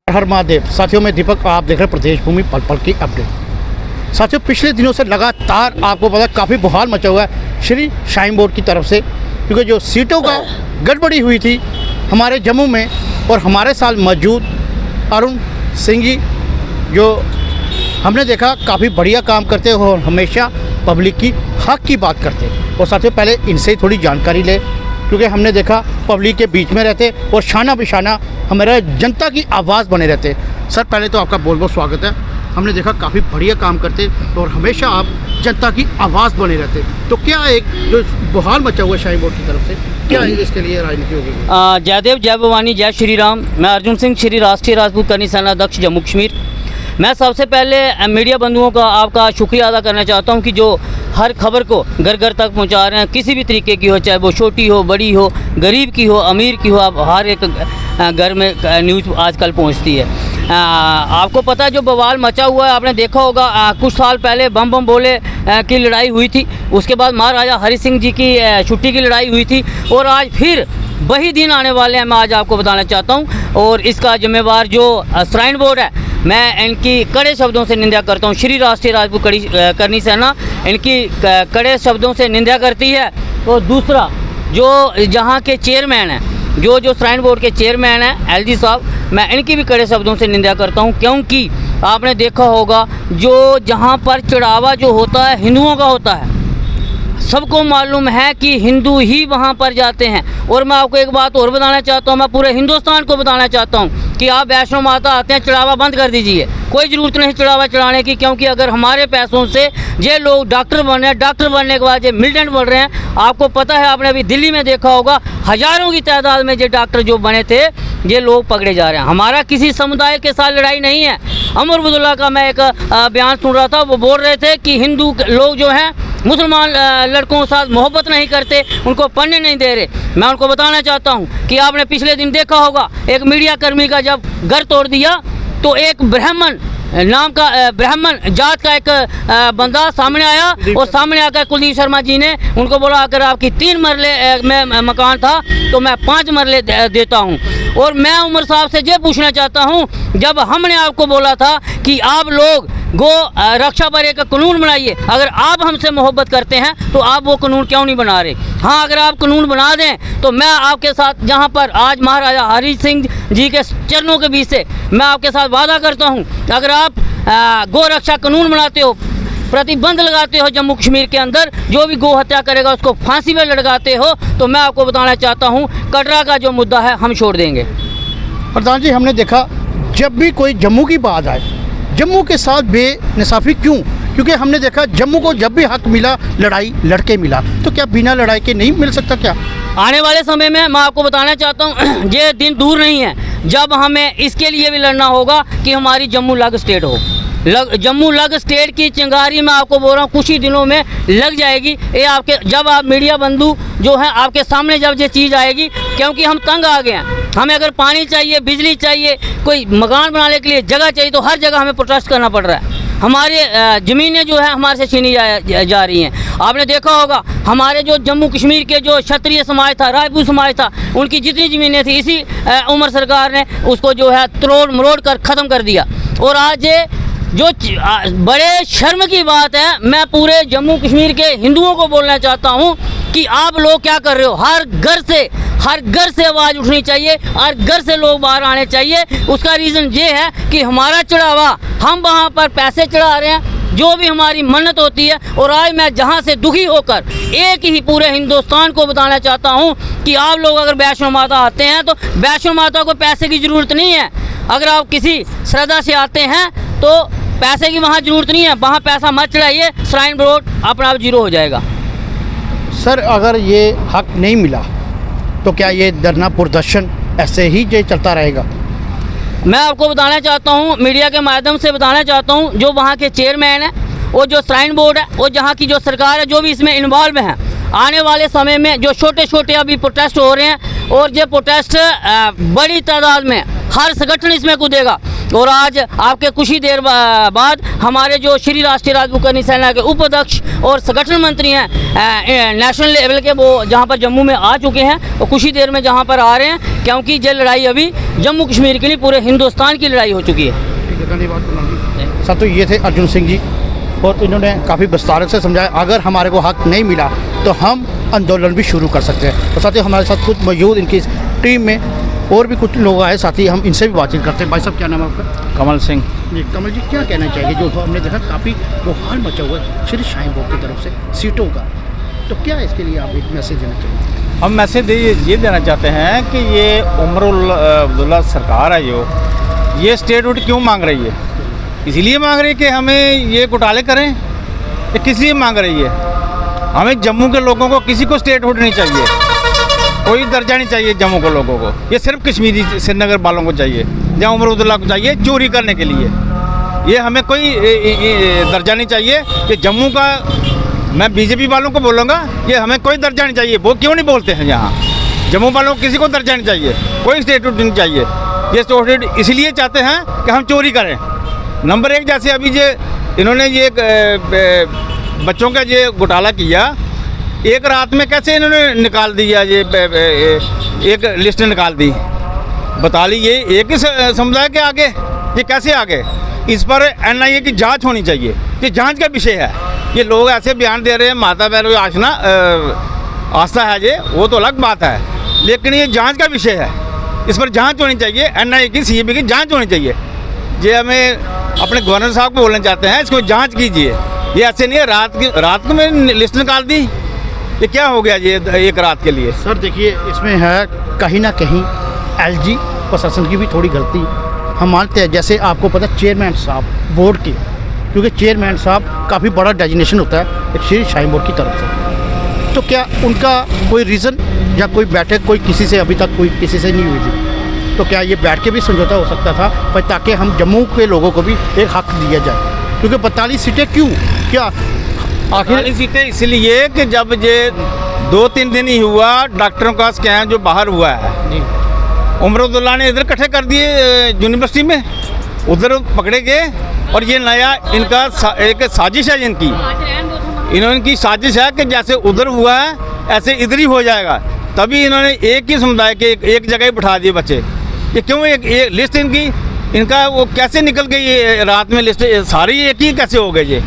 हर महादेव। साथियों में दीपक, आप देख रहे हैं प्रदेश भूमि पल पल की अपडेट। साथियों, पिछले दिनों से लगातार आपको पता काफ़ी बवाल मचा हुआ है श्री श्राइन बोर्ड की तरफ से, क्योंकि जो सीटों का गड़बड़ी हुई थी हमारे जम्मू में, और हमारे साथ मौजूद अरुण सिंह जी जो हमने देखा काफ़ी बढ़िया काम करते हो और हमेशा पब्लिक की हक की बात करते। और साथियों, पहले इनसे थोड़ी जानकारी ले, क्योंकि हमने देखा पब्लिक के बीच में रहते और शाना बिशाना हमारे जनता की आवाज़ बने रहते। सर, पहले तो आपका बहुत बहुत स्वागत है। हमने देखा काफ़ी बढ़िया काम करते और हमेशा आप जनता की आवाज़ बने रहते। तो क्या एक जो बहाल मचा हुआ श्राइन बोर्ड की तरफ से, क्या इसके लिए राजनीति होगी? जय देव, जय भवानी, जय श्री राम। मैं अर्जुन सिंह, श्री राष्ट्रीय राजपूत करनी सेना अध्यक्ष जम्मू कश्मीर। मैं सबसे पहले मीडिया बंधुओं का आपका शुक्रिया अदा करना चाहता हूं कि जो हर खबर को घर घर तक पहुंचा रहे हैं, किसी भी तरीके की हो, चाहे वो छोटी हो, बड़ी हो, गरीब की हो, अमीर की हो, आप हर एक घर में न्यूज़ आजकल पहुंचती है। आपको पता है जो बवाल मचा हुआ है, आपने देखा होगा कुछ साल पहले बम बम बोले की लड़ाई हुई थी, उसके बाद महाराजा हरि सिंह जी की छुट्टी की लड़ाई हुई थी, और आज फिर वही दिन आने वाले हैं। मैं आज आपको बताना चाहता हूं, और इसका जिम्मेवार जो श्राइन बोर्ड है, मैं इनकी कड़े शब्दों से निंदा करता हूं। श्री राष्ट्रीय राजपूत करनी सेना इनकी कड़े शब्दों से निंदा करती है। और दूसरा, जो जहां के चेयरमैन हैं, जो श्राइन बोर्ड के चेयरमैन हैं एलजी साहब, मैं इनकी भी कड़े शब्दों से निंदा करता हूं, क्योंकि आपने देखा होगा जो जहां पर चढ़ावा जो होता है हिंदुओं का होता है, सबको मालूम है कि हिंदू ही वहाँ पर जाते हैं। और मैं आपको एक बात और बताना चाहता हूँ, मैं पूरे हिंदुस्तान को बताना चाहता हूँ कि आप वैष्णो माता आते हैं, चढ़ावा बंद कर दीजिए। कोई ज़रूरत नहीं चढ़ावा चढ़ाने की, क्योंकि अगर हमारे पैसों से ये लोग डॉक्टर बन रहे हैं, डॉक्टर बनने के बाद ये मिलिटेंट बन रहे हैं। आपको पता है, आपने अभी दिल्ली में देखा होगा, हज़ारों की तादाद में ये डॉक्टर जो बने थे, ये लोग पकड़े जा रहे हैं। हमारा किसी समुदाय के साथ लड़ाई नहीं है। अमर अब्दुल्ला का मैं एक बयान सुन रहा था, वो बोल रहे थे कि हिंदू लोग जो हैं मुसलमान लड़कों के साथ मोहब्बत नहीं करते, उनको पढ़ने नहीं दे रहे। मैं उनको बताना चाहता हूं कि आपने पिछले दिन देखा होगा एक मीडिया कर्मी का जब घर तोड़ दिया, तो एक ब्राह्मण नाम का ब्राह्मण जात का एक बंदा सामने आया, और सामने आकर कुलदीप शर्मा जी ने उनको बोला, अगर आपकी 3 मरले में मकान था तो मैं 5 मरले देता हूं। और मैं उमर साहब से ये पूछना चाहता हूं, जब हमने आपको बोला था कि आप लोग गो रक्षा पर एक कानून बनाइए, अगर आप हमसे मोहब्बत करते हैं तो आप वो कानून क्यों नहीं बना रहे? हाँ, अगर आप कानून बना दें तो मैं आपके साथ, जहाँ पर आज महाराजा हरि सिंह जी के चरणों के बीच से मैं आपके साथ वादा करता हूँ, अगर आप गो रक्षा कानून बनाते हो, प्रतिबंध लगाते हो जम्मू कश्मीर के अंदर, जो भी गो हत्या करेगा उसको फांसी में लटकाते हो, तो मैं आपको बताना चाहता हूँ कटरा का जो मुद्दा है हम छोड़ देंगे। प्रधान जी, हमने देखा जब भी कोई जम्मू की बात आए, जम्मू के साथ बेइंसाफ़ी क्यों? क्योंकि हमने देखा जम्मू को जब भी हक मिला, लड़ाई लड़के मिला, तो क्या बिना लड़ाई के नहीं मिल सकता क्या? आने वाले समय में मैं आपको बताना चाहता हूँ, ये दिन दूर नहीं है जब हमें इसके लिए भी लड़ना होगा कि हमारी जम्मू अलग स्टेट हो। जम्मू अलग स्टेट की चिंगारी मैं आपको बोल रहा हूँ कुछ ही दिनों में लग जाएगी। ये आपके, जब आप मीडिया बंधु जो हैं आपके सामने जब ये चीज़ आएगी, क्योंकि हम तंग आ गए हैं। हमें अगर पानी चाहिए, बिजली चाहिए, कोई मकान बनाने के लिए जगह चाहिए, तो हर जगह हमें प्रोटेस्ट करना पड़ रहा है। हमारे ज़मीनें जो है हमारे से छीनी जा रही हैं। आपने देखा होगा हमारे जो जम्मू कश्मीर के जो क्षत्रिय समाज था, राजपूत समाज था, उनकी जितनी ज़मीनें थी, इसी उमर सरकार ने उसको जो है तोड़ मरोड़ कर ख़त्म कर दिया। और आज जो बड़े शर्म की बात है, मैं पूरे जम्मू कश्मीर के हिंदुओं को बोलना चाहता हूँ कि आप लोग क्या कर रहे हो? हर घर से आवाज़ उठनी चाहिए, हर घर से लोग बाहर आने चाहिए। उसका रीज़न ये है कि हमारा चढ़ावा, हम वहाँ पर पैसे चढ़ा रहे हैं, जो भी हमारी मन्नत होती है। और आज मैं जहाँ से दुखी होकर एक ही पूरे हिंदुस्तान को बताना चाहता हूँ कि आप लोग अगर वैष्णो माता आते हैं तो वैष्णो माता को पैसे की ज़रूरत नहीं है। अगर आप किसी श्रद्धा से आते हैं तो पैसे की वहाँ ज़रूरत नहीं है, वहाँ पैसा मत चढ़ाइए, श्राइन बोर्ड अपना आप जीरो हो जाएगा। सर, अगर ये हक नहीं मिला तो क्या ये धरना प्रदर्शन ऐसे ही जो चलता रहेगा? मैं आपको बताना चाहता हूँ, मीडिया के माध्यम से बताना चाहता हूँ, जो वहाँ के चेयरमैन हैं और जो श्राइन बोर्ड है और जहाँ की जो सरकार है, जो भी इसमें इन्वॉल्व हैं, आने वाले समय में जो छोटे छोटे अभी प्रोटेस्ट हो रहे हैं, और ये प्रोटेस्ट बड़ी तादाद में हर संगठन इसमें कूदेगा। और आज आपके कुछ ही देर बाद हमारे जो श्री राष्ट्रीय राजपूत करनी सेना के उपाध्यक्ष और संगठन मंत्री हैं नेशनल लेवल के, वो जहाँ पर जम्मू में आ चुके हैं और कुछ ही देर में जहाँ पर आ रहे हैं, क्योंकि ये लड़ाई अभी जम्मू कश्मीर के लिए पूरे हिंदुस्तान की लड़ाई हो चुकी है। धन्यवाद सर। तो ये थे अर्जुन सिंह जी और इन्होंने काफ़ी विस्तार से समझाया अगर हमारे को हक नहीं मिला तो हम आंदोलन भी शुरू कर सकते हैं। तो साथियों हमारे साथ कुछ मौजूद इनकी टीम में और भी कुछ लोग आए साथी, हम इनसे भी बातचीत करते हैं। भाई साहब क्या नाम है आपका? कमल सिंह। जी कमल जी, क्या कहना चाहिए जो हमने देखा काफ़ी बवाल मचा हुआ है श्री शाहीन बाग की तरफ से सीटों का, तो क्या इसके लिए आप एक मैसेज देना चाहिए? हम मैसेज ये देना चाहते हैं कि ये उमर अब्दुल्ला सरकार है जो ये स्टेटहुड क्यों मांग रही है? इसीलिए मांग रही है कि हमें ये घोटाले करें, ये किस लिए मांग रही है? हमें जम्मू के लोगों को किसी को स्टेटहुड नहीं चाहिए, कोई दर्जा नहीं चाहिए जम्मू के लोगों को, ये सिर्फ कश्मीरी श्रीनगर वालों को चाहिए या उमर अब्दुल्ला को चाहिए चोरी करने के लिए। ये हमें कोई दर्जा नहीं चाहिए कि जम्मू का, मैं बीजेपी वालों को बोलूँगा कि हमें कोई दर्जा नहीं चाहिए। वो क्यों नहीं बोलते हैं यहाँ? जम्मू वालों को किसी को दर्जा नहीं चाहिए, कोई स्टेटहुड नहीं चाहिए। ये स्टेटहुड इसलिए चाहते हैं कि हम चोरी करें। नंबर एक, जैसे अभी ये इन्होंने ये बच्चों का ये घोटाला किया, एक रात में कैसे इन्होंने निकाल दिया, ये एक लिस्ट निकाल दी। बता ली ये एक ही समुदाय के आगे, ये कैसे आगे? इस पर NIA की जांच होनी चाहिए, ये जांच का विषय है। ये लोग ऐसे बयान दे रहे हैं माता बहनों आस्था है ये, वो तो अलग बात है, लेकिन ये जांच का विषय है, इस पर जांच होनी चाहिए। NIA की CIB की जांच होनी चाहिए। ये हमें अपने गवर्नर साहब को बोलना चाहते हैं, इसको जांच कीजिए। ये ऐसे नहीं है रात को मैंने लिस्ट निकाल दी, ये क्या हो गया ये एक रात के लिए? सर देखिए इसमें है कहीं ना कहीं LG प्रशासन की भी थोड़ी गलती हम मानते हैं। जैसे आपको पता चेयरमैन साहब बोर्ड के, क्योंकि चेयरमैन साहब काफ़ी बड़ा डेजिग्नेशन होता है एक श्री शाहीन बोर्ड की तरफ से, तो क्या उनका कोई रीज़न या कोई बैठक कोई किसी से अभी तक कोई किसी से नहीं हुई थी? तो क्या ये बैठ के भी समझौता हो सकता था पर ताकि हम जम्मू के लोगों को भी एक हक दिया जाए? क्योंकि 42 सीटें क्यों, क्या आखिर सीटें इसलिए कि जब ये 2-3 दिन ही हुआ डॉक्टरों का स्कैम जो बाहर हुआ है जी, उमर अब्दुल्ला ने इधर इकट्ठे कर दिए यूनिवर्सिटी में, उधर पकड़े गए और ये नया इनका एक साजिश है इनकी, इनकी साजिश है कि जैसे उधर हुआ है ऐसे इधर ही हो जाएगा। तभी इन्होंने एक ही समुदाय के एक जगह ही बिठा दिए बच्चे। ये क्यों एक लिस्ट इनका वो कैसे निकल गई ये रात में लिस्ट सारी एक ही कैसे हो गई? ये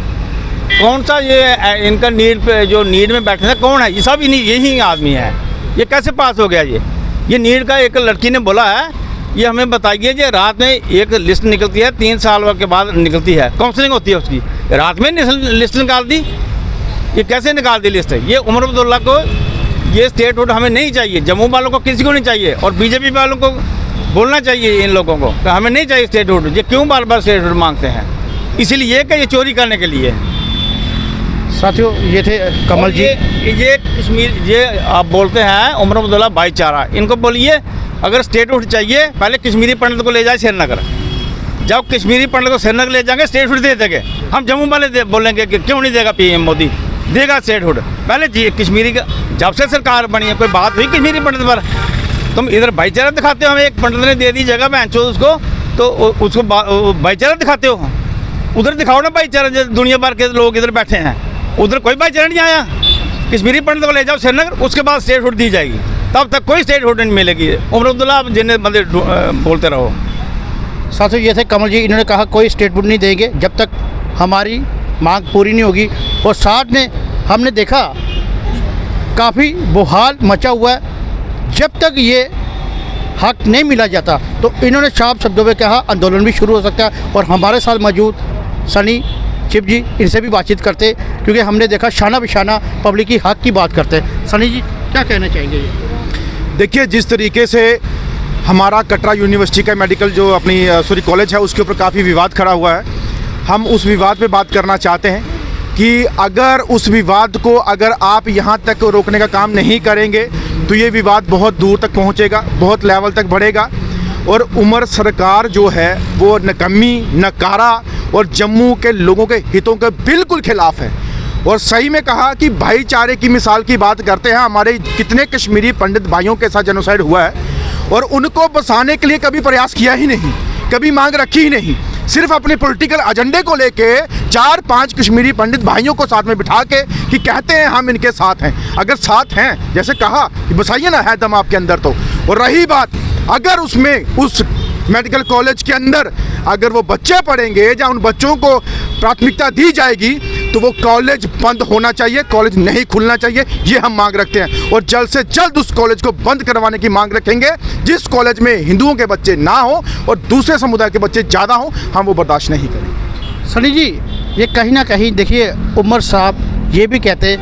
कौन सा ये इनका नीड पे जो नीड में बैठे थे कौन है? ये सब यही आदमी है, ये कैसे पास हो गया? ये नीड का एक लड़की ने बोला है, ये हमें बताइए कि रात में एक लिस्ट निकलती है 3 साल के बाद निकलती है, काउंसलिंग होती है उसकी, रात में लिस्ट निकाल दी, ये कैसे निकाल दी लिस्ट? ये उमर अब्दुल्ला को ये स्टेटहुड हमें नहीं चाहिए, जम्मू वालों को किसी को नहीं चाहिए, और बीजेपी वालों को बोलना चाहिए इन लोगों को कि हमें नहीं चाहिए स्टेटहुड। ये क्यों बार बार स्टेटहुड मांगते हैं? इसीलिए कि ये चोरी करने के लिए। साथियों ये थे कमल जी। ये कश्मीर, ये आप बोलते हैं उमर अब्दुल्ला भाईचारा, इनको बोलिए अगर स्टेटहुड चाहिए पहले कश्मीरी पंडित को ले जाए श्रीनगर, जब कश्मीरी पंडित को श्रीनगर ले जाएंगे स्टेटहुड दे देंगे। हम जम्मू वाले बोलेंगे कि क्यों नहीं देगा PM मोदी, देगा स्टेटहुड। पहले जी कश्मीरी का जब से सरकार बनी है कोई बात हुई कश्मीरी पंडित पर? तुम इधर भाईचारा दिखाते हो, हमें एक पंडित ने दे दी जगह बहन उसको, तो उसको भाईचारा दिखाते हो। उधर दिखाओ ना भाईचारा, दुनिया भर के लोग इधर बैठे हैं, उधर कोई भाईचारा नहीं आया। कश्मीरी पंडित को ले जाओ श्रीनगर, उसके बाद स्टेटहुड दी जाएगी, तब तक कोई स्टेटहुड नहीं मिलेगी। उमर अब्दुल्ला आप जिन्हें बंदे बोलते रहो। साथियों ये थे कमल जी, इन्होंने कहा कोई स्टेटहुड नहीं देंगे जब तक हमारी मांग पूरी नहीं होगी। और साथ में हमने देखा काफ़ी बवाल मचा हुआ है, जब तक ये हक नहीं मिला जाता तो इन्होंने साफ शब्दों में कहा आंदोलन भी शुरू हो सकता है। और हमारे साथ मौजूद सनी चिप जी, इनसे भी बातचीत करते क्योंकि हमने देखा शाना बिशाना पब्लिक की हक की बात करते हैं। सनी जी क्या कहना चाहेंगे? ये देखिए जिस तरीके से हमारा कटरा यूनिवर्सिटी का मेडिकल जो अपनी कॉलेज है उसके ऊपर काफ़ी विवाद खड़ा हुआ है, हम उस विवाद पे बात करना चाहते हैं कि अगर उस विवाद को अगर आप यहाँ तक रोकने का काम नहीं करेंगे तो ये विवाद बहुत दूर तक पहुँचेगा, बहुत लेवल तक बढ़ेगा। और उमर सरकार जो है वो नकम्मी, नकारा और जम्मू के लोगों के हितों के बिल्कुल खिलाफ है। और सही में कहा कि भाईचारे की मिसाल की बात करते हैं, हमारे कितने कश्मीरी पंडित भाइयों के साथ जेनोसाइड हुआ है और उनको बसाने के लिए कभी प्रयास किया ही नहीं कभी मांग रखी ही नहीं। सिर्फ अपने पॉलिटिकल एजेंडे को लेके 4-5 कश्मीरी पंडित भाइयों को साथ में बिठा के कि कहते हैं हम इनके साथ हैं। अगर साथ हैं, जैसे कहा कि बसाइए ना, है दम आपके अंदर तो। और रही बात, अगर उसमें उस मेडिकल कॉलेज के अंदर अगर वो बच्चे पढ़ेंगे या उन बच्चों को प्राथमिकता दी जाएगी तो वो कॉलेज बंद होना चाहिए, कॉलेज नहीं खुलना चाहिए, ये हम मांग रखते हैं। और जल्द से जल्द उस कॉलेज को बंद करवाने की मांग रखेंगे। जिस कॉलेज में हिंदुओं के बच्चे ना हो और दूसरे समुदाय के बच्चे ज़्यादा हों, हम वो बर्दाश्त नहीं करेंगे। सनी जी, ये कहीं ना कहीं देखिए, उमर साहब ये भी कहते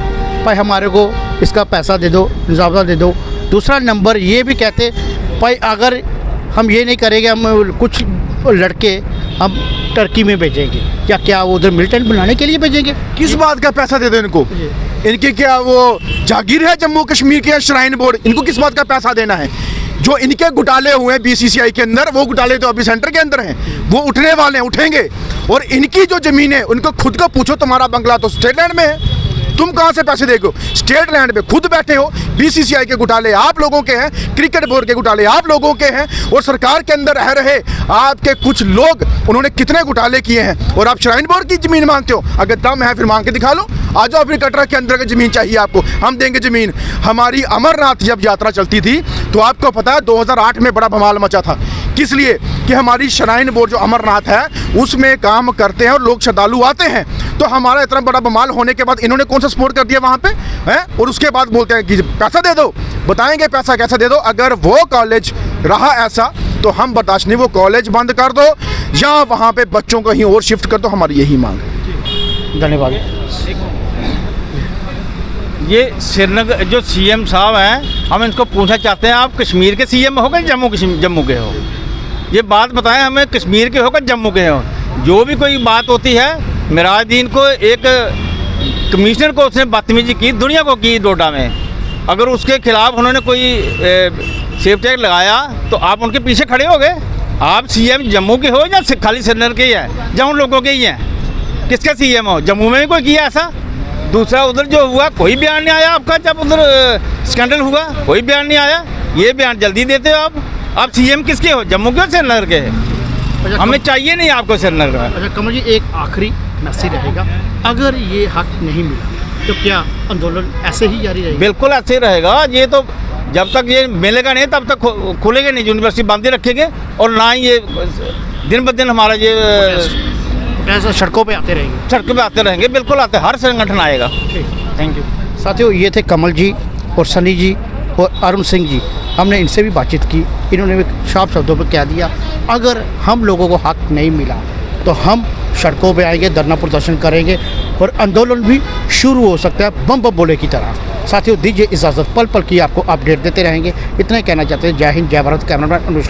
भाई हमारे को इसका पैसा दे दो, मुआवजा दे दो। दूसरा नंबर ये भी कहते भाई अगर हम ये नहीं करेंगे, हम कुछ लड़के हम टर्की में भेजेंगे, या क्या वो उधर मिलिटेंट बनाने के लिए भेजेंगे? किस बात का पैसा दे दो इनको? इनके क्या वो जागीर है जम्मू कश्मीर के श्राइन बोर्ड? इनको किस बात का पैसा देना है? जो इनके घुटाले हुए हैं BCCI के अंदर, वो घुटाले तो अभी सेंटर के अंदर हैं, वो उठने वाले हैं, उठेंगे। और इनकी जो ज़मीन है, उनको खुद को पूछो, तुम्हारा बंगला तो स्टेट लैंड में है, तुम कहाँ से पैसे देगो? स्टेट लैंड पे खुद बैठे हो। BCCI के घुटाले आप लोगों के हैं, क्रिकेट बोर्ड के घुटाले आप लोगों के हैं, और सरकार के अंदर रह रहे आपके कुछ लोग, उन्होंने कितने घुटाले किए हैं, और आप श्राइन बोर्ड की ज़मीन मांगते हो? अगर दम है फिर मांग के दिखा लो। आ जाओ, फिर कटरा के अंदर की ज़मीन चाहिए आपको, हम देंगे ज़मीन। हमारी अमरनाथ जब यात्रा चलती थी तो आपको पता है 2008 में बड़ा बवाल मचा था। किस लिए? कि हमारी श्राइन बोर्ड जो अमरनाथ है उसमें काम करते हैं और लोग श्रद्धालु आते हैं। तो हमारा इतना बड़ा बवाल होने के बाद इन्होंने कौन सा सपोर्ट कर दिया वहाँ पे है? और उसके बाद बोलते हैं कि पैसा दे दो। बताएंगे पैसा कैसा दे दो। अगर वो कॉलेज रहा ऐसा तो हम बर्दाश्त नहीं, वो कॉलेज बंद कर दो या वहाँ पे बच्चों को कहीं और शिफ्ट कर दो, हमारी यही मांग है। धन्यवाद। ये श्रीनगर जो CM साहब हैं, हम इनको पूछना चाहते हैं, आप कश्मीर के CM हो गए जम्मू के हो? ये बात बताएं हमें, कश्मीर के हो गए जम्मू के हो? जो भी कोई बात होती है, मिराजुद्दीन को एक कमिश्नर को उसने बदतमीजी की, दुनिया को की डोडा में। अगर उसके खिलाफ उन्होंने कोई सेफ टैग लगाया तो आप उनके पीछे खड़े हो गए। आप CM जम्मू के हो या खाली श्रीनगर के ही हैं, या उन लोगों के ही हैं? किसका CM हो? जम्मू में भी कोई किया ऐसा? दूसरा उधर जो हुआ कोई बयान नहीं आया आपका, जब उधर स्कैंडल हुआ कोई बयान नहीं आया। ये बयान जल्दी देते हो आप CM किसके हो? जम्मू के हो श्रीनगर के? हमें चाहिए नहीं आपको श्रीनगर में। अच्छा कमल जी, एक आखिरी मैसेज रहेगा, अगर ये हक नहीं मिला तो क्या आंदोलन ऐसे ही जारी रहेगा? बिल्कुल ऐसे ही रहेगा। ये तो जब तक ये मिलेगा नहीं तब तक खुलेगा नहीं, यूनिवर्सिटी बंद ही रखेंगे, और ना ही ये दिन ब दिन हमारा ये ऐसा सड़कों पे आते रहेंगे। सड़कों पे आते रहेंगे, बिल्कुल आते, हर संगठन आएगा। Thank you. साथियों, ये थे कमल जी और सनी जी और अरुण सिंह जी। हमने इनसे भी बातचीत की, इन्होंने भी साफ शब्दों पर कह दिया, अगर हम लोगों को हक नहीं मिला तो हम सड़कों पे आएंगे, धरना प्रदर्शन करेंगे और आंदोलन भी शुरू हो सकता है बम बम बोले की तरह। साथियों, दीजिए इजाज़त, पल पल की आपको अपडेट देते रहेंगे। इतना ही कहना चाहते हैं। जय हिंद, जय भारत। कैमरामैन अनुष्का।